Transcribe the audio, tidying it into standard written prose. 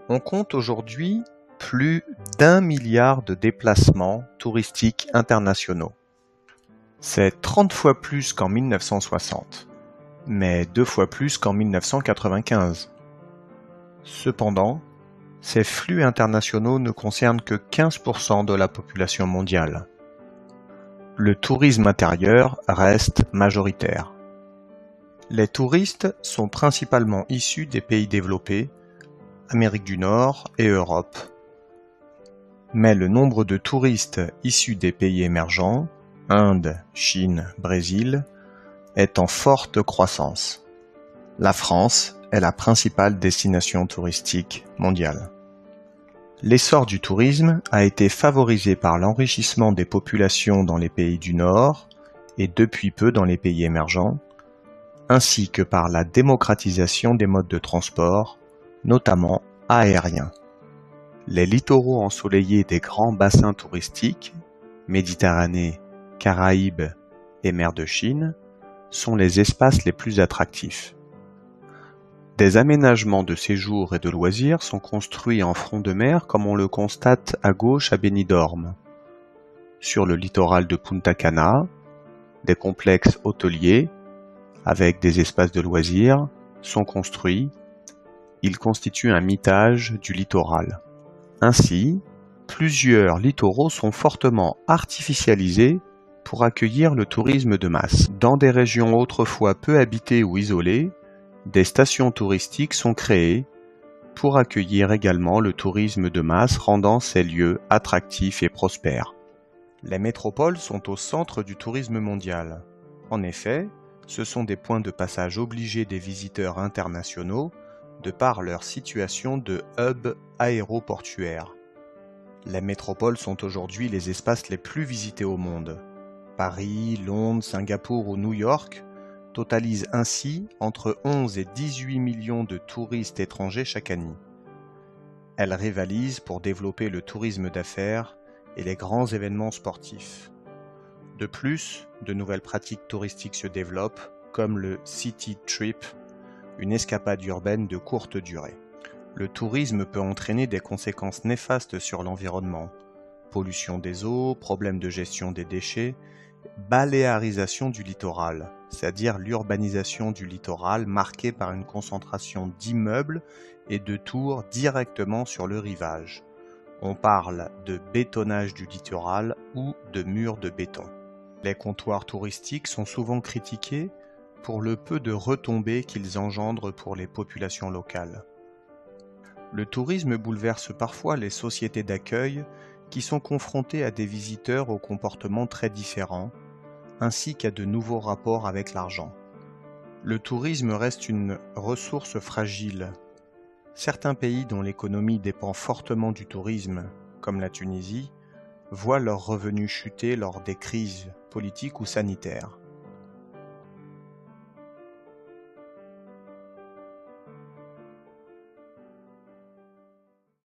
On compte aujourd'hui plus d'1 milliard de déplacements touristiques internationaux. C'est 30 fois plus qu'en 1960, mais 2 fois plus qu'en 1995. Cependant, ces flux internationaux ne concernent que 15% de la population mondiale. Le tourisme intérieur reste majoritaire. Les touristes sont principalement issus des pays développés, Amérique du Nord et Europe. Mais le nombre de touristes issus des pays émergents, Inde, Chine, Brésil, est en forte croissance. La France est la principale destination touristique mondiale. L'essor du tourisme a été favorisé par l'enrichissement des populations dans les pays du Nord et depuis peu dans les pays émergents, ainsi que par la démocratisation des modes de transport, notamment aériens. Les littoraux ensoleillés des grands bassins touristiques, Méditerranée, Caraïbes et mer de Chine, sont les espaces les plus attractifs. Des aménagements de séjour et de loisirs sont construits en front de mer comme on le constate à gauche à Benidorm. Sur le littoral de Punta Cana, des complexes hôteliers avec des espaces de loisirs sont construits. Ils constituent un mitage du littoral. Ainsi, plusieurs littoraux sont fortement artificialisés pour accueillir le tourisme de masse. Dans des régions autrefois peu habitées ou isolées, des stations touristiques sont créées pour accueillir également le tourisme de masse, rendant ces lieux attractifs et prospères. Les métropoles sont au centre du tourisme mondial. En effet, ce sont des points de passage obligés des visiteurs internationaux de par leur situation de hub aéroportuaire. Les métropoles sont aujourd'hui les espaces les plus visités au monde. Paris, Londres, Singapour ou New York totalisent ainsi entre 11 et 18 millions de touristes étrangers chaque année. Elles rivalisent pour développer le tourisme d'affaires et les grands événements sportifs. De plus, de nouvelles pratiques touristiques se développent, comme le City Trip, une escapade urbaine de courte durée. Le tourisme peut entraîner des conséquences néfastes sur l'environnement. Pollution des eaux, problèmes de gestion des déchets, baléarisation du littoral, c'est-à-dire l'urbanisation du littoral marquée par une concentration d'immeubles et de tours directement sur le rivage. On parle de bétonnage du littoral ou de murs de béton. Les comptoirs touristiques sont souvent critiqués pour le peu de retombées qu'ils engendrent pour les populations locales. Le tourisme bouleverse parfois les sociétés d'accueil qui sont confrontées à des visiteurs aux comportements très différents, ainsi qu'à de nouveaux rapports avec l'argent. Le tourisme reste une ressource fragile. Certains pays dont l'économie dépend fortement du tourisme, comme la Tunisie, voient leurs revenus chuter lors des crises politiques ou sanitaires.